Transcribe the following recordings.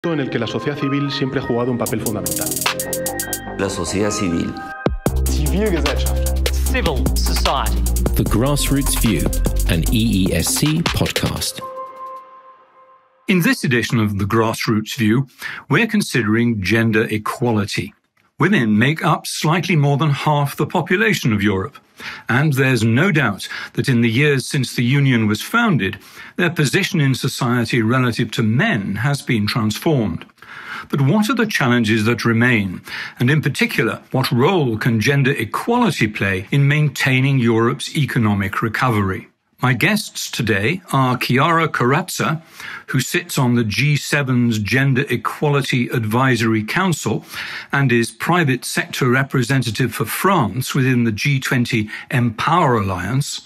En el que la sociedad civil siempre ha jugado un papel fundamental. La sociedad civil. Zivilgesellschaft. Civil society. The Grassroots View, an EESC podcast. In this edition of the Grassroots View, we're considering gender equality. Women make up slightly more than half the population of Europe, and there's no doubt that in the years since the Union was founded, their position in society relative to men has been transformed. But what are the challenges that remain? And in particular, what role can gender equality play in maintaining Europe's economic recovery? My guests today are Chiara Corazza, who sits on the G7's Gender Equality Advisory Council and is private sector representative for France within the G20 EMPOWER Alliance,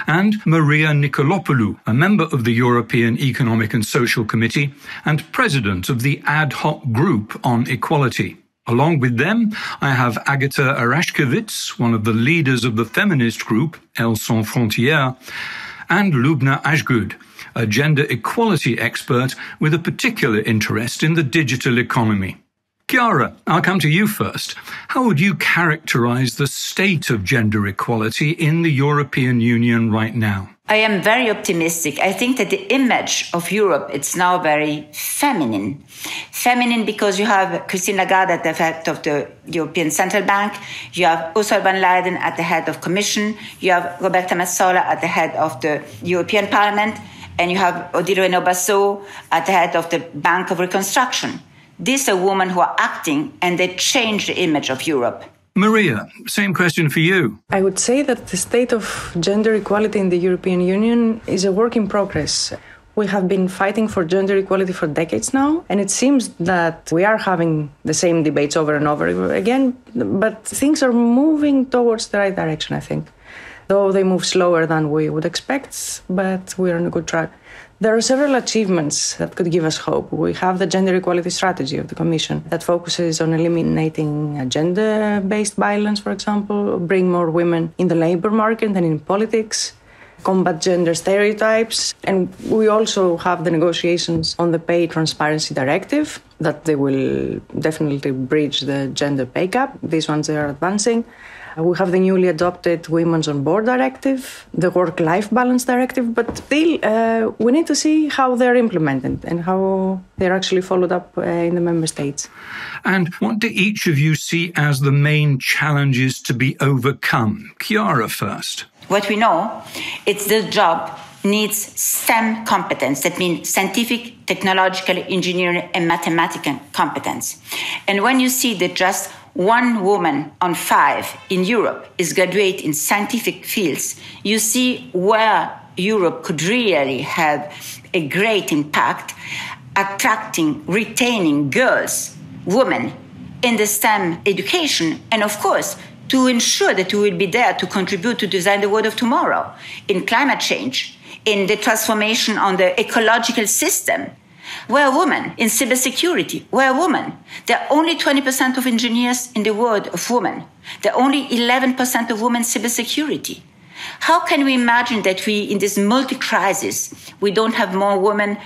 and Maria Nikolopoulou, a member of the European Economic and Social Committee and president of the Ad Hoc Group on Equality. Along with them, I have Agata Araszkiewicz, one of the leaders of the feminist group, Elles, Frontières, and Loubna Azghoud, a gender equality expert with a particular interest in the digital economy. Chiara, I'll come to you first. How would you characterize the state of gender equality in the European Union right now? I am very optimistic. I think that the image of Europe, it's now very feminine. Feminine because you have Christine Lagarde at the head of the European Central Bank, you have Ursula von der Leyen at the head of Commission, you have Roberta Metsola at the head of the European Parliament, and you have Odile Renaud-Bassot at the head of the Bank of Reconstruction. These are women who are acting and they change the image of Europe. Maria, same question for you. I would say that the state of gender equality in the European Union is a work in progress. We have been fighting for gender equality for decades now, and it seems that we are having the same debates over and over again, but things are moving towards the right direction, I think. Though they move slower than we would expect, but we're on a good track. There are several achievements that could give us hope. We have the gender equality strategy of the Commission that focuses on eliminating gender-based violence, for example, bring more women in the labor market and in politics, combat gender stereotypes. And we also have the negotiations on the Pay Transparency Directive that they will definitely bridge the gender pay gap. These ones they are advancing. We have the newly adopted Women's on Board Directive, the Work-Life Balance Directive, but still we need to see how they're implemented and how they're actually followed up in the member states. And what do each of you see as the main challenges to be overcome? Chiara first. What we know, it's the job needs STEM competence. That means scientific, technological, engineering, and mathematical competence. And when you see that just 1 woman on 5 in Europe is graduate in scientific fields, you see where Europe could really have a great impact, attracting, retaining girls, women in the STEM education, and of course, to ensure that we will be there to contribute to design the world of tomorrow in climate change, in the transformation on the ecological system. We're women in cybersecurity. We're women. There are only 20% of engineers in the world of women. There are only 11% of women in cybersecurity. How can we imagine that we, in this multi-crisis, we don't have more women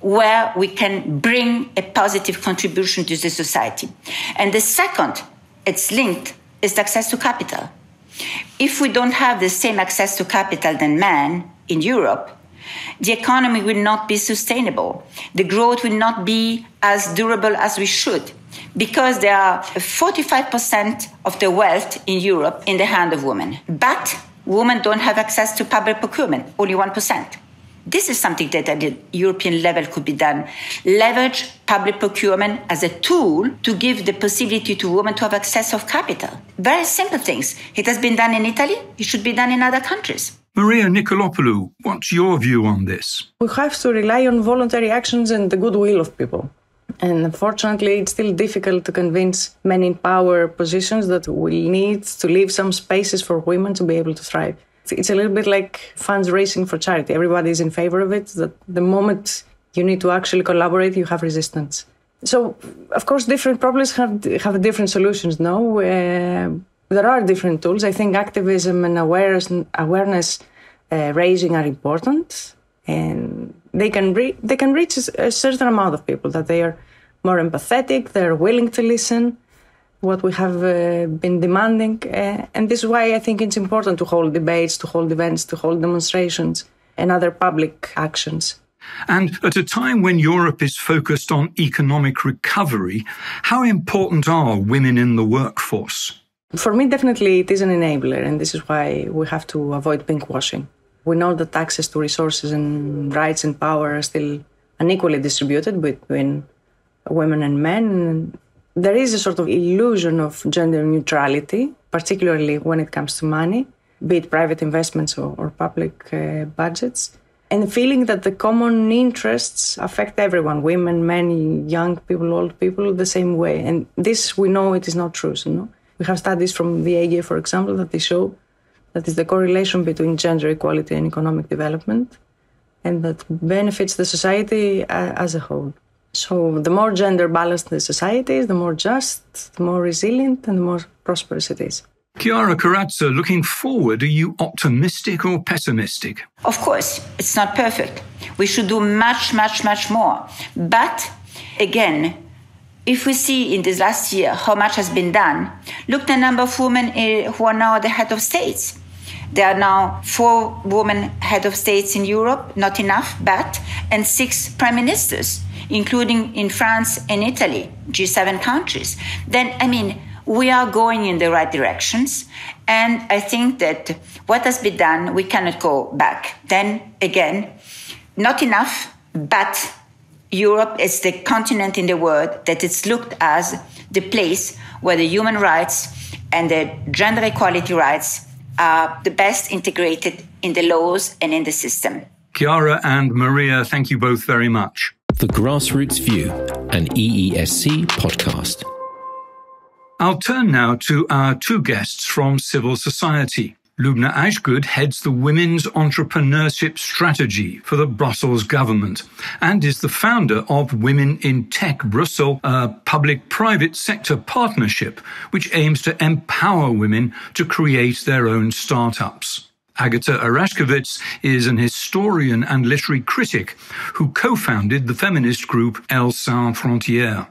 where we can bring a positive contribution to the society? And the second, it's linked, is the access to capital. If we don't have the same access to capital than men in Europe, the economy will not be sustainable. The growth will not be as durable as we should, because there are 45% of the wealth in Europe in the hand of women. But women don't have access to public procurement, only 1%. This is something that at the European level could be done. Leverage public procurement as a tool to give the possibility to women to have access of capital. Very simple things. It has been done in Italy. It should be done in other countries. Maria Nikolopoulou, what's your view on this? We have to rely on voluntary actions and the goodwill of people. And unfortunately, it's still difficult to convince men in power positions that we need to leave some spaces for women to be able to thrive. It's a little bit like funds raising for charity. Everybody is in favor of it. That the moment you need to actually collaborate, you have resistance. So, of course, different problems have different solutions, no? There are different tools. I think activism and awareness raising are important, and they can reach a certain amount of people that they are more empathetic, they're willing to listen, what we have been demanding. And this is why I think it's important to hold debates, to hold events, to hold demonstrations and other public actions. And at a time when Europe is focused on economic recovery, how important are women in the workforce? For me, definitely it is an enabler, and this is why we have to avoid pinkwashing. We know that access to resources and rights and power are still unequally distributed between women and men. There is a sort of illusion of gender neutrality, particularly when it comes to money, be it private investments or public budgets. And the feeling that the common interests affect everyone, women, men, young people, old people, the same way. And this, we know it is not true. So, no? We have studies from the AGA, for example, that they show that is the correlation between gender equality and economic development, and that benefits the society as a whole. So the more gender balanced the society is, the more just, the more resilient, and the more prosperous it is. Chiara Corazza, looking forward, are you optimistic or pessimistic? Of course, it's not perfect. We should do much, much, much more. But again, if we see in this last year how much has been done, look at the number of women who are now the head of states. There are now 4 women head of states in Europe, not enough, but, and 6 prime ministers, including in France and Italy, G7 countries. Then, we are going in the right directions. And I think that what has been done, we cannot go back. Then again, not enough, but Europe is the continent in the world that is looked as the place where the human rights and the gender equality rights are the best integrated in the laws and in the system. Chiara and Maria, thank you both very much. The Grassroots View, an EESC podcast. I'll turn now to our 2 guests from civil society. Loubna Azghoud heads the Women's Entrepreneurship Strategy for the Brussels government and is the founder of Women in Tech Brussels, a public-private sector partnership which aims to empower women to create their own startups. Agata Araszkiewicz is an historian and literary critic who co-founded the feminist group Elles Frontières.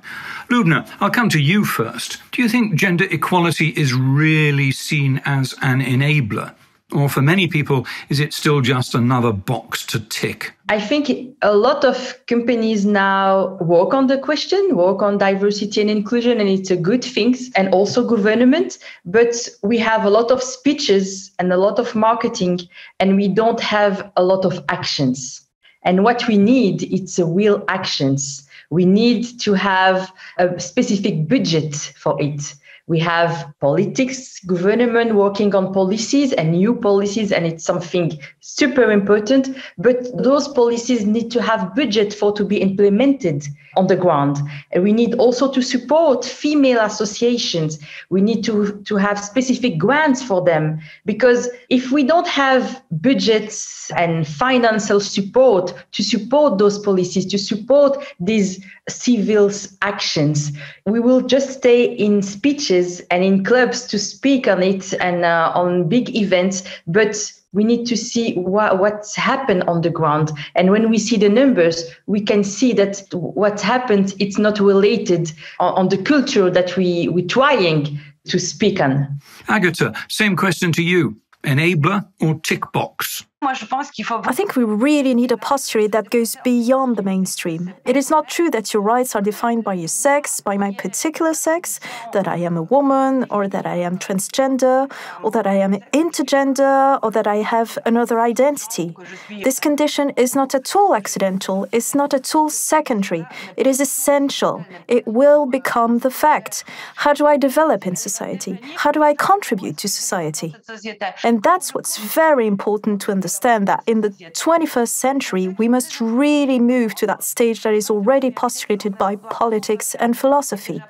Loubna, I'll come to you first. Do you think gender equality is really seen as an enabler? Or for many people, is it still just another box to tick? I think a lot of companies now work on the question, work on diversity and inclusion, and it's a good thing, and also government. But we have a lot of speeches and a lot of marketing, and we don't have a lot of actions. And what we need, it's real actions. We need to have a specific budget for it. We have politics, government working on policies and new policies, and it's something super important. But those policies need to have budget for to be implemented on the ground. And we need also to support female associations. We need to have specific grants for them, because if we don't have budgets and financial support to support those policies, to support these civil actions, we will just stay in speeches and in clubs to speak on it and on big events, but we need to see what's happened on the ground. And when we see the numbers, we can see that what's happened, it's not related on the culture that we're trying to speak on. Agata, same question to you. Enabler or tick box? I think we really need a posture that goes beyond the mainstream. It is not true that your rights are defined by your sex, by my particular sex, that I am a woman, or that I am transgender, or that I am intergender, or that I have another identity. This condition is not at all accidental, it's not at all secondary, it is essential. It will become the fact. How do I develop in society? How do I contribute to society? And that's what's very important to understand, that in the 21st century, we must really move to that stage that is already postulated by politics and philosophy.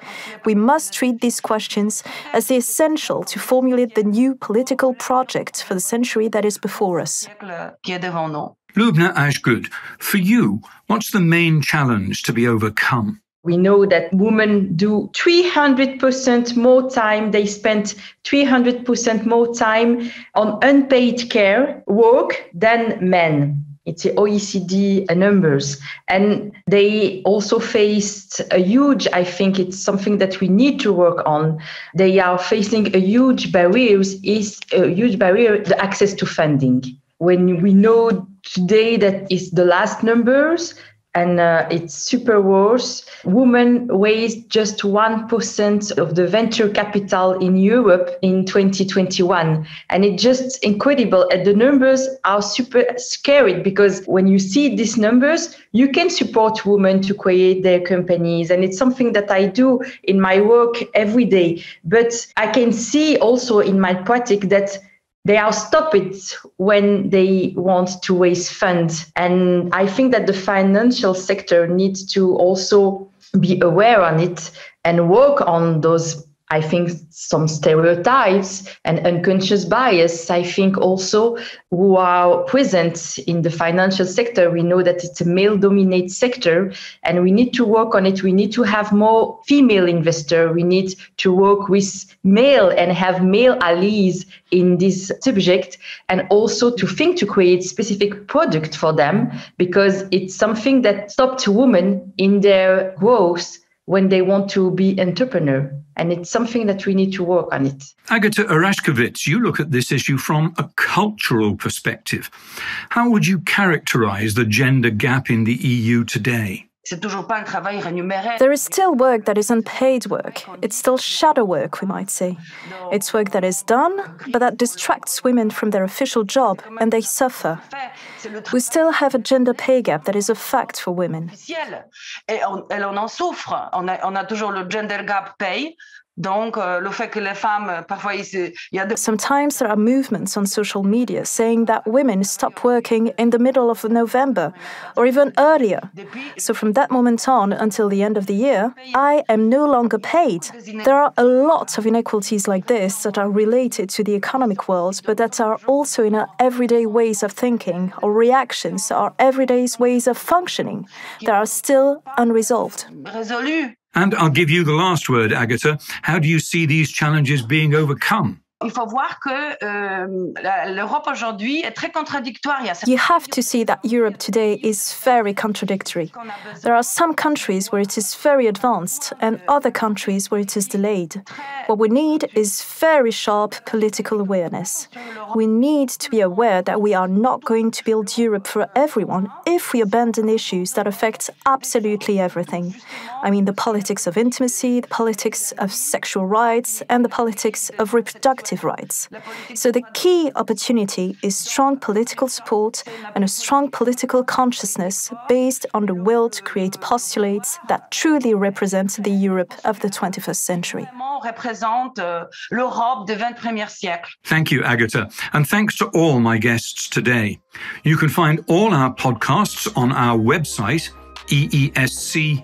We must treat these questions as the essential to formulate the new political project for the century that is before us. Loubna Azghoud, for you, what's the main challenge to be overcome? We know that women do 300% more time. They spend 300% more time on unpaid care work than men. It's the OECD numbers. And they also faced a huge, I think it's something that we need to work on. They are facing a huge barrier, the access to funding. When we know today that is the last numbers, and it's super worse. Women raised just 1% of the venture capital in Europe in 2021. And it's just incredible. And the numbers are super scary because when you see these numbers, you can support women to create their companies. And it's something that I do in my work every day. But I can see also in my practice that they are stopped when they want to raise funds. And I think that the financial sector needs to also be aware on it and work on those, I think, some stereotypes and unconscious bias, I think also who are present in the financial sector. We know that it's a male-dominated sector and we need to work on it. We need to have more female investors. We need to work with male and have male allies in this subject, and also to think to create specific product for them, because it's something that stops women in their growth when they want to be entrepreneur. And it's something that we need to work on it. Agata Araszkiewicz, you look at this issue from a cultural perspective. How would you characterize the gender gap in the EU today? There is still work that is unpaid work. It's still shadow work, we might say. It's work that is done, but that distracts women from their official job, and they suffer. We still have a gender pay gap that is a fact for women. Sometimes there are movements on social media saying that women stop working in the middle of November or even earlier. So from that moment on until the end of the year, I am no longer paid. There are a lot of inequalities like this that are related to the economic world, but that are also in our everyday ways of thinking or reactions, our everyday ways of functioning that are still unresolved. And I'll give you the last word, Agata. How do you see these challenges being overcome? Il faut voir que l'Europe aujourd'hui est très contradictoire. You have to see that Europe today is very contradictory. There are some countries where it is very advanced and other countries where it is delayed. What we need is very sharp political awareness. We need to be aware that we are not going to build Europe for everyone if we abandon issues that affect absolutely everything. I mean the politics of intimacy, the politics of sexual rights, and the politics of reproductive rights. So the key opportunity is strong political support and a strong political consciousness based on the will to create postulates that truly represent the Europe of the 21st century. Thank you, Agata, and thanks to all my guests today. You can find all our podcasts on our website, EESC